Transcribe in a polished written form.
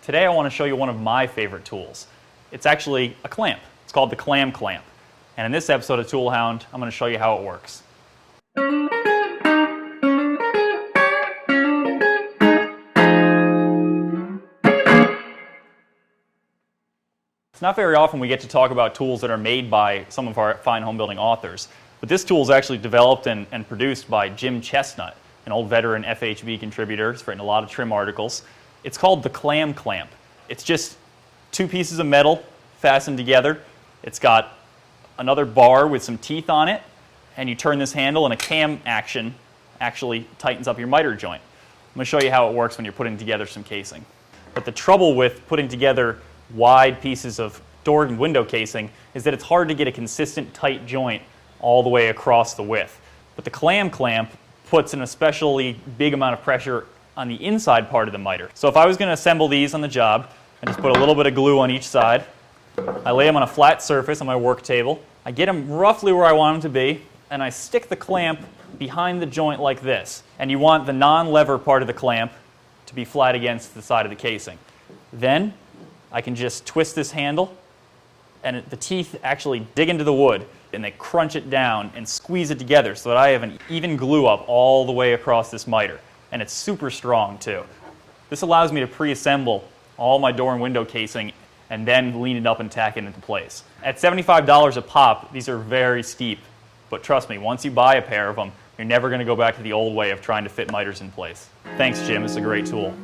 Today I want to show you one of my favorite tools. It's actually a clamp. It's called the Clam Clamp. And in this episode of Tool Hound, I'm going to show you how it works. It's not very often we get to talk about tools that are made by some of our fine home building authors, but this tool is actually developed and produced by Jim Chestnut, an old veteran FHB contributor. He's written a lot of trim articles. It's called the Clam Clamp. It's just two pieces of metal fastened together. It's got another bar with some teeth on it, and you turn this handle and a cam action actually tightens up your miter joint. I'm going to show you how it works when you're putting together some casing. But the trouble with putting together wide pieces of door and window casing is that it's hard to get a consistent tight joint all the way across the width. But the Clam Clamp puts an especially big amount of pressure on the inside part of the miter. So if I was going to assemble these on the job, I just put a little bit of glue on each side. I lay them on a flat surface on my work table. I get them roughly where I want them to be, and I stick the clamp behind the joint like this. And you want the non-lever part of the clamp to be flat against the side of the casing. Then I can just twist this handle, and the teeth actually dig into the wood, and they crunch it down and squeeze it together so that I have an even glue up all the way across this miter. And it's super strong too. This allows me to pre-assemble all my door and window casing and then lean it up and tack it into place. At $75 a pop, these are very steep, but trust me, once you buy a pair of them, you're never going to go back to the old way of trying to fit miters in place. Thanks, Jim. It's a great tool.